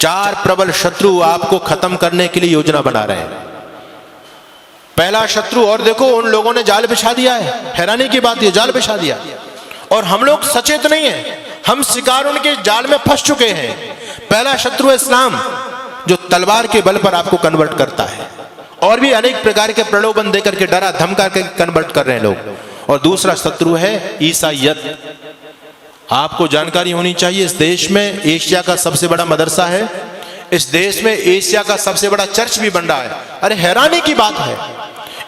4 प्रबल शत्रु आपको खत्म करने के लिए योजना बना रहे हैं। पहला शत्रु, और देखो उन लोगों ने जाल बिछा दिया है, हैरानी की बात, ये जाल बिछा दिया, और हम लोग सचेत नहीं है, हम शिकार उनके जाल में फंस चुके हैं। पहला शत्रु है इस्लाम, जो तलवार के बल पर आपको कन्वर्ट करता है, और भी अनेक प्रकार के प्रलोभन देकर के डरा धमका के कन्वर्ट कर रहे हैं लोग। और दूसरा शत्रु है ईसाईयत। आपको जानकारी होनी चाहिए, इस देश में एशिया का सबसे बड़ा मदरसा है, इस देश में एशिया का सबसे बड़ा चर्च भी बन रहा है। अरे हैरानी की बात है,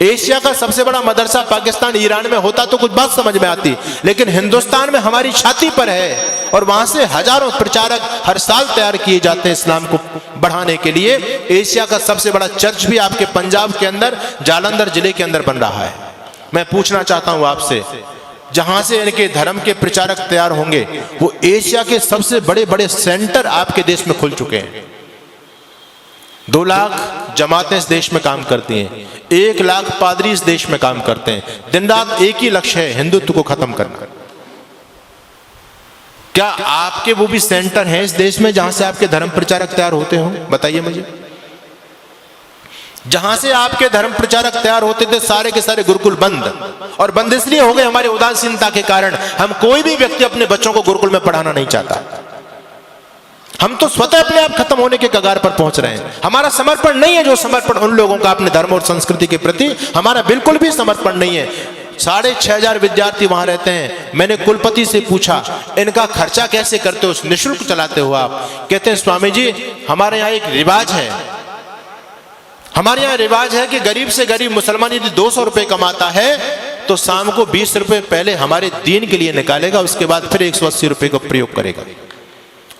एशिया का सबसे बड़ा मदरसा पाकिस्तान ईरान में होता तो कुछ बात समझ में आती, लेकिन हिंदुस्तान में हमारी छाती पर है, और वहां से हजारों प्रचारक हर साल तैयार किए जाते हैं इस्लाम को बढ़ाने के लिए। एशिया का सबसे बड़ा चर्च भी आपके पंजाब के अंदर जालंधर जिले के अंदर बन रहा है। मैं पूछना चाहता हूं आपसे, जहां से इनके धर्म के प्रचारक तैयार होंगे, वो एशिया के सबसे बड़े बड़े सेंटर आपके देश में खुल चुके हैं। 2 लाख जमातें इस देश में काम करती हैं, 1 लाख पादरी इस देश में काम करते हैं। दिन रात एक ही लक्ष्य है, हिंदुत्व को खत्म करना। क्या आपके वो भी सेंटर हैं इस देश में जहां से आपके धर्म प्रचारक तैयार होते हो? बताइए मुझे। जहां से आपके धर्म प्रचारक तैयार होते थे, सारे के सारे गुरुकुल बंद, और बंद इसलिए हो गए हमारे उदासीनता के कारण। हम कोई भी व्यक्ति अपने बच्चों को गुरुकुल में पढ़ाना नहीं चाहता। हम तो स्वतः अपने आप खत्म होने के कगार पर पहुंच रहे हैं। हमारा समर्पण नहीं है जो समर्पण उन लोगों का अपने धर्म और संस्कृति के प्रति, हमारा बिल्कुल भी समर्पण नहीं है। 6500 विद्यार्थी वहां रहते हैं। मैंने कुलपति से पूछा, इनका खर्चा कैसे करते हो, निःशुल्क चलाते हो आप? कहते हैं स्वामी जी, हमारे यहाँ एक रिवाज है, हमारे यहाँ रिवाज है कि गरीब से गरीब मुसलमान यदि 200 रुपए कमाता है तो शाम को 20 रुपए पहले हमारे दीन के लिए निकालेगा, उसके बाद फिर 180 रुपए का प्रयोग करेगा,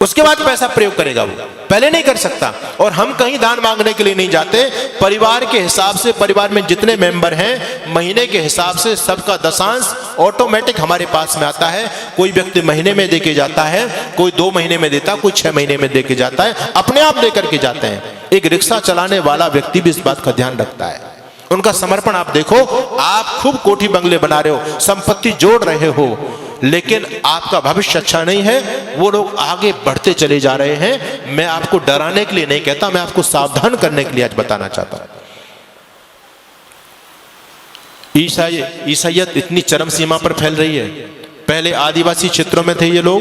उसके बाद पैसा प्रयोग करेगा, वो पहले नहीं कर सकता। और हम कहीं दान मांगने के लिए नहीं जाते, परिवार के हिसाब से, परिवार में जितने मेंबर हैं महीने के हिसाब से सबका दशांश ऑटोमेटिक हमारे पास में आता है। कोई व्यक्ति महीने में दे के जाता है, कोई 2 महीने में देता, कोई 6 महीने में दे के जाता है, अपने आप दे करके जाते हैं। एक रिक्शा चलाने वाला व्यक्ति भी इस बात का ध्यान रखता है। उनका समर्पण आप देखो, आप खूब कोठी बंगले बना रहे हो, संपत्ति जोड़ रहे हो, लेकिन आपका भविष्य अच्छा नहीं है। वो लोग आगे बढ़ते चले जा रहे हैं। मैं आपको डराने के लिए नहीं कहता, मैं आपको सावधान करने के लिए आज बताना चाहता हूं। ईसाईयत इतनी चरम सीमा पर फैल रही है। पहले आदिवासी क्षेत्रों में थे ये लोग,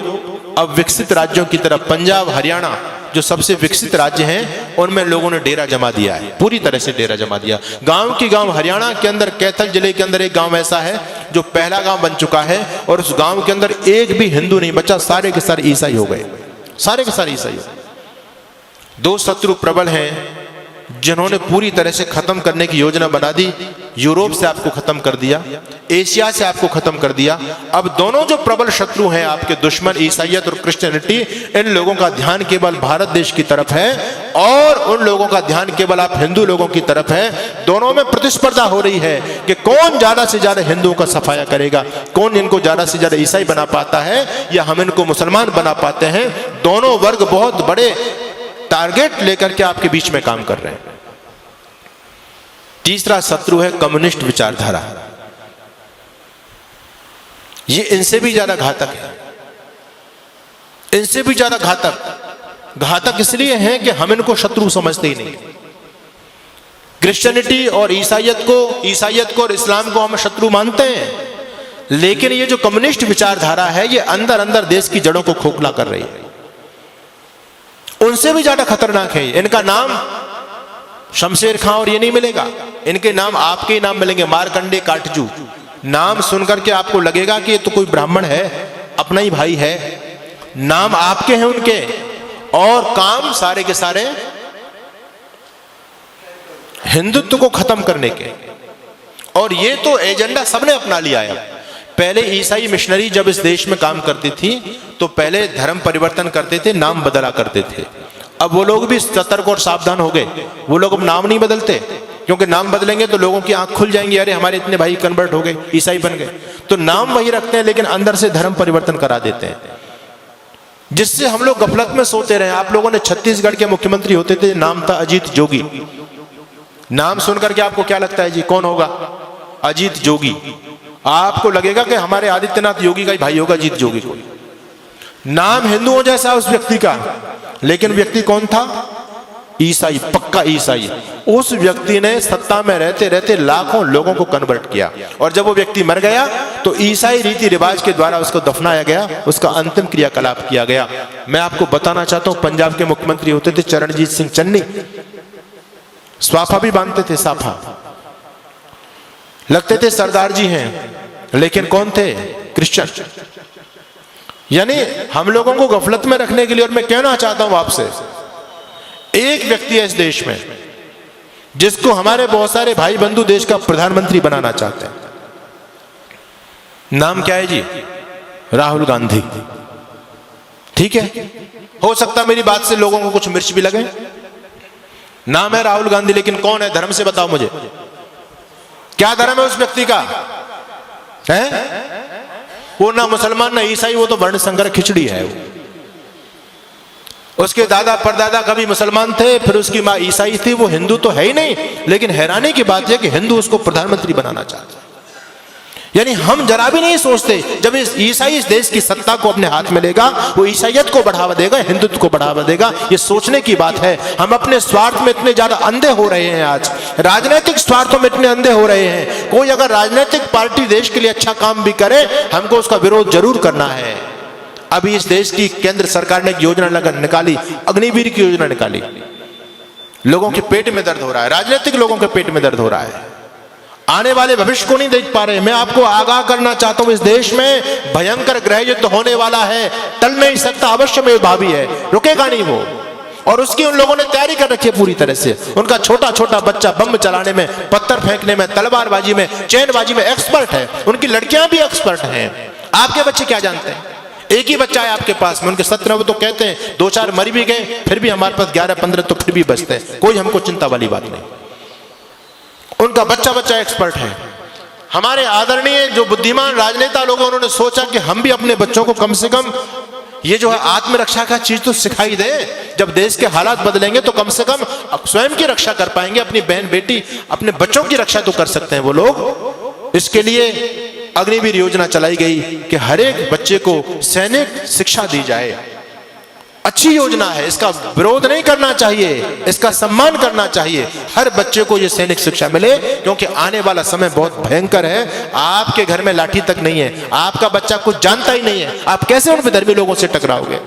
अब विकसित राज्यों की तरफ, पंजाब हरियाणा जो सबसे विकसित राज्य हैं, उनमें लोगों ने डेरा जमा दिया है, पूरी तरह से डेरा जमा दिया। गांव की गांव, हरियाणा के अंदर कैथल जिले के अंदर एक गांव ऐसा है जो पहला गांव बन चुका है, और उस गांव के अंदर एक भी हिंदू नहीं बचा, सारे के सारे ईसाई हो गए, सारे के सारे ईसाई। 2 शत्रु प्रबल हैं जिन्होंने पूरी तरह से खत्म करने की योजना बना दी। यूरोप से आपको खत्म कर दिया, एशिया से आपको खत्म कर दिया। अब दोनों जो प्रबल शत्रु हैं आपके दुश्मन, ईसाईयत और क्रिश्चियनिटी, इन लोगों का ध्यान केवल भारत देश की तरफ है, और उन लोगों का ध्यान केवल आप हिंदू लोगों की तरफ है। दोनों में प्रतिस्पर्धा हो रही है कि कौन ज्यादा से ज्यादा हिंदुओं का सफाया करेगा, कौन इनको ज्यादा से ज्यादा ईसाई बना पाता है, या हम इनको मुसलमान बना पाते हैं। दोनों वर्ग बहुत बड़े टारगेट लेकर के आपके बीच में काम कर रहे हैं। तीसरा शत्रु है कम्युनिस्ट विचारधारा। ये इनसे भी ज्यादा घातक है, इनसे भी ज्यादा घातक इसलिए है कि हम इनको शत्रु समझते ही नहीं। क्रिश्चियनिटी और ईसाईयत को और इस्लाम को हम शत्रु मानते हैं, लेकिन ये जो कम्युनिस्ट विचारधारा है, ये अंदर अंदर देश की जड़ों को खोखला कर रही है। उनसे भी ज्यादा खतरनाक है। इनका नाम शमशेर खां और ये नहीं मिलेगा, इनके नाम आपके ही नाम मिलेंगे, मारकंडे काटजू। नाम सुनकर के आपको लगेगा कि ये तो कोई ब्राह्मण है, अपना ही भाई है। नाम आपके हैं उनके, और काम सारे के सारे हिंदुत्व को खत्म करने के। और ये तो एजेंडा सबने अपना लिया है। पहले ईसाई मिशनरी जब इस देश में काम करती थी तो पहले धर्म परिवर्तन करते थे, नाम बदला करते थे। अब वो लोग भी सतर्क और सावधान हो गए, वो लोग अब नाम नहीं बदलते, क्योंकि नाम बदलेंगे तो लोगों की आंख खुल जाएंगी, अरे हमारे इतने भाई कन्वर्ट हो गए, ईसाई बन गए। तो नाम वही रखते हैं, लेकिन अंदर से धर्म परिवर्तन करा देते हैं, जिससे हम लोग गफलत में सोते रहे। आप लोगों ने छत्तीसगढ़ के मुख्यमंत्री होते थे, नाम था अजीत जोगी। नाम सुनकर के आपको क्या लगता है जी, कौन होगा? अजीत जोगी। आपको लगेगा कि हमारे आदित्यनाथ योगी का ही भाई होगा अजीत जोगी। को नाम हिंदुओं जैसा उस व्यक्ति का, लेकिन व्यक्ति कौन था? ईसाई, पक्का ईसाई। उस व्यक्ति ने सत्ता में रहते रहते लाखों लोगों को कन्वर्ट किया, और जब वो व्यक्ति मर गया तो ईसाई रीति रिवाज के द्वारा उसको दफनाया गया, उसका अंतिम क्रियाकलाप किया गया। मैं आपको बताना चाहता हूं, पंजाब के मुख्यमंत्री होते थे चरणजीत सिंह चन्नी, स्वाफा भी बांधते थे, साफा लगते थे, सरदार जी हैं, लेकिन कौन थे? क्रिश्चियन। यानी हम लोगों को गफलत में रखने के लिए, और मैं कहना चाहता हूं आपसे, एक व्यक्ति है इस देश में जिसको हमारे बहुत सारे भाई बंधु देश का प्रधानमंत्री बनाना चाहते हैं। नाम क्या है जी? राहुल गांधी। ठीक है, हो सकता है मेरी बात से लोगों को कुछ मिर्च भी लगे। नाम है राहुल गांधी, लेकिन कौन है? धर्म से बताओ मुझे, क्या धर्म है उस व्यक्ति का? है वो ना मुसलमान ना ईसाई, वो तो वर्ण संकर खिचड़ी है। उसके दादा परदादा कभी मुसलमान थे, फिर उसकी माँ ईसाई थी, वो हिंदू तो है ही नहीं। लेकिन हैरानी की बात यह कि हिंदू उसको प्रधानमंत्री बनाना चाहते हैं। यानी हम जरा भी नहीं सोचते, जब इस ईसाई इस देश की सत्ता को अपने हाथ में लेगा, वो ईसाइयत को बढ़ावा देगा, हिंदुत्व को बढ़ावा देगा। ये सोचने की बात है। हम अपने स्वार्थ में इतने ज्यादा अंधे हो रहे हैं, आज राजनीतिक स्वार्थों में इतने अंधे हो रहे हैं। कोई अगर राजनीतिक पार्टी देश के लिए अच्छा काम भी करे, हमको उसका विरोध जरूर करना है। अभी इस देश की केंद्र सरकार ने एक योजना निकाली, अग्निवीर की योजना निकाली। लोगों के पेट में दर्द हो रहा है, राजनीतिक लोगों के पेट में दर्द हो रहा है, आने वाले भविष्य को नहीं देख पा रहे। मैं आपको आगाह करना चाहता हूं, इस देश में भयंकर गृह युद्ध होने वाला है, टल नहीं सकता, अवश्य में भावी है, रुकेगा नहीं वो। और उसकी उन लोगों ने तैयारी कर रखी है पूरी तरह से। उनका छोटा छोटा बच्चा बम चलाने में, पत्थर फेंकने में, तलवारबाजी में, चैनबाजी में एक्सपर्ट है। उनकी लड़कियां भी एक्सपर्ट हैं। आपके बच्चे क्या जानते हैं? एक ही बच्चा है आपके पास में, उनके 17 वो तो कहते हैं 2-4 मर भी गए, फिर भी हमारे पास 11-15 तो फिर भी बचते हैं। कोई हमको चिंता वाली बात नहीं। उनका बच्चा बच्चा एक्सपर्ट है। हमारे आदरणीय जो बुद्धिमान राजनेता लोग, उन्होंने सोचा कि हम भी अपने बच्चों को कम से कम ये जो है आत्मरक्षा का चीज तो सिखाई दे। जब देश के हालात बदलेंगे तो कम से कम स्वयं की रक्षा कर पाएंगे, अपनी बहन बेटी अपने बच्चों की रक्षा तो कर सकते हैं वो लोग। इसके लिए अग्निवीर योजना चलाई गई कि हर एक बच्चे को सैनिक शिक्षा दी जाए। अच्छी योजना है, इसका विरोध नहीं करना चाहिए, इसका सम्मान करना चाहिए। हर बच्चे को ये सैनिक शिक्षा मिले, क्योंकि आने वाला समय बहुत भयंकर है। आपके घर में लाठी तक नहीं है, आपका बच्चा कुछ जानता ही नहीं है, आप कैसे उन विधर्मी लोगों से टकराओगे?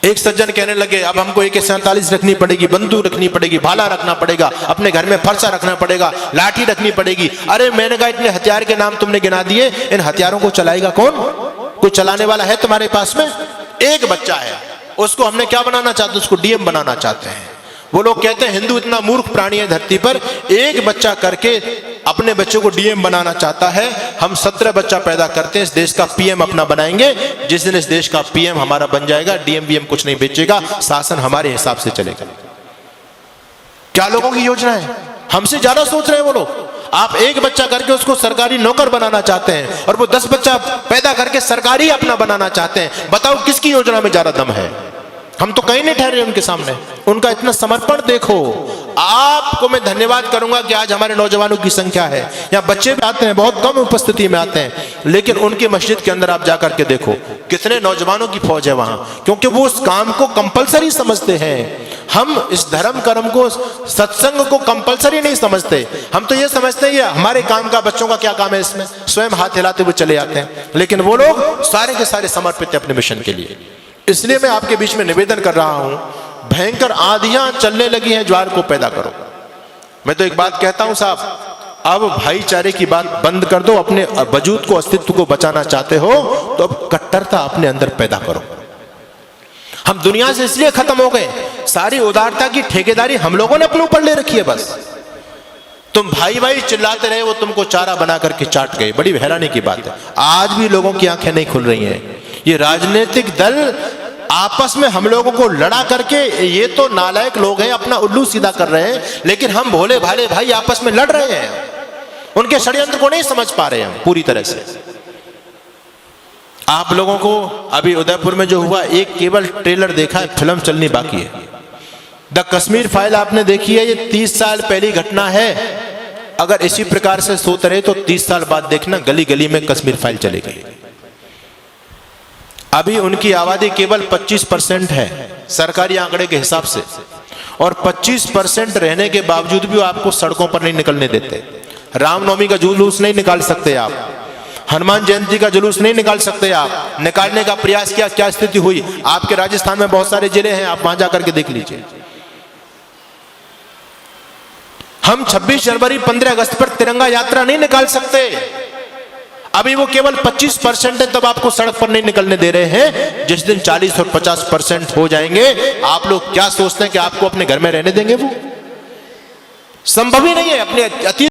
एक सज्जन कहने लगे, अब हमको AK-47 रखनी पड़ेगी, बंदूक रखनी पड़ेगी, भाला रखना पड़ेगा, अपने घर में फरसा रखना पड़ेगा, लाठी रखनी पड़ेगी। अरे मैंने कहा, इतने हथियार के नाम तुमने गिना दिए, इन हथियारों को चलाएगा कौन? कोई चलाने वाला है तुम्हारे पास में? एक बच्चा है, उसको हमने क्या बनाना चाहते हैं? उसको DM बनाना चाहते हैं। वो लोग कहते हैं हिंदू इतना मूर्ख प्राणी है धरती पर, एक बच्चा करके अपने बच्चों को DM बनाना चाहता है। हम 17 बच्चा पैदा करते हैं, इस देश का PM अपना बनाएंगे। जिस दिन इस देश का PM हमारा बन जाएगा, DM कुछ नहीं बेचेगा, शासन हमारे हिसाब से चलेगा। क्या लोगों की योजना है? हमसे ज्यादा सोच रहे हैं वो लोग। आप एक बच्चा करके उसको सरकारी नौकर बनाना चाहते हैं, और वो 10 बच्चा पैदा करके सरकारी अपना बनाना चाहते हैं। बताओ किसकी योजना में ज्यादा दम है? हम तो कहीं नहीं ठहरे उनके सामने। उनका इतना समर्पण देखो। आपको मैं धन्यवाद करूंगा कि आज हमारे नौजवानों की संख्या है, यहाँ बच्चे भी आते हैं, बहुत कम उपस्थिति में आते हैं, लेकिन उनकी मस्जिद के अंदर आप जाकर के देखो कितने नौजवानों की फौज है वहां, क्योंकि वो उस काम को कंपलसरी समझते हैं। हम इस धर्म कर्म को, सत्संग को कंपलसरी नहीं समझते। हम तो ये समझते हैं ये हमारे काम का, बच्चों का क्या काम है इसमें, स्वयं हाथ हिलाते हुए चले जाते हैं। लेकिन वो लोग सारे के सारे समर्पित हैं अपने मिशन के लिए। इसलिए मैं आपके बीच में निवेदन कर रहा हूं, भयंकर आंधियां चलने लगी हैं, ज्वार को पैदा करो। मैं तो एक बात कहता हूं साहब, अब भाईचारे की बात बंद कर दो। अपने वजूद को, अस्तित्व को बचाना चाहते हो तो अब कट्टरता अपने अंदर पैदा करो। हम दुनिया से इसलिए खत्म हो गए, सारी उदारता की ठेकेदारी हम लोगों ने अपने ऊपर ले रखी है। बस तुम भाई भाई चिल्लाते रहे, वो तुमको चारा बना करके चाट गए। बड़ी हैरानी की बात है, आज भी लोगों की आंखें नहीं खुल रही हैं। ये राजनीतिक दल आपस में हम लोगों को लड़ा करके, ये तो नालायक लोग हैं, अपना उल्लू सीधा कर रहे हैं, लेकिन हम भोले भाले भाई आपस में लड़ रहे हैं। उनके षड्यंत्र को नहीं समझ पा रहे हैं पूरी तरह से। आप लोगों को अभी उदयपुर में जो हुआ, एक केवल ट्रेलर देखा है, फिल्म चलनी बाकी है। द कश्मीर फाइल आपने देखी है, ये 30 साल पहली घटना है। अगर इसी प्रकार से सोते रहे तो 30 साल बाद देखना गली गली में कश्मीर फाइल चली गई। अभी उनकी आबादी केवल 25% है सरकारी आंकड़े के हिसाब से, और 25% रहने के बावजूद भी वो आपको सड़कों पर नहीं निकलने देते। रामनवमी का जुलूस नहीं निकाल सकते आप, हनुमान जयंती का जुलूस नहीं निकाल सकते आप। निकालने का प्रयास किया, क्या स्थिति हुई? आपके राजस्थान में बहुत सारे जिले हैं, आप वहां जाकर के देख लीजिए। हम 26 जनवरी 15 अगस्त पर तिरंगा यात्रा नहीं निकाल सकते। अभी वो केवल 25% है, तब आपको सड़क पर नहीं निकलने दे रहे हैं। जिस दिन 40 और 50% हो जाएंगे, आप लोग क्या सोचते हैं कि आपको अपने घर में रहने देंगे? वो संभव ही नहीं है। अपने अतीत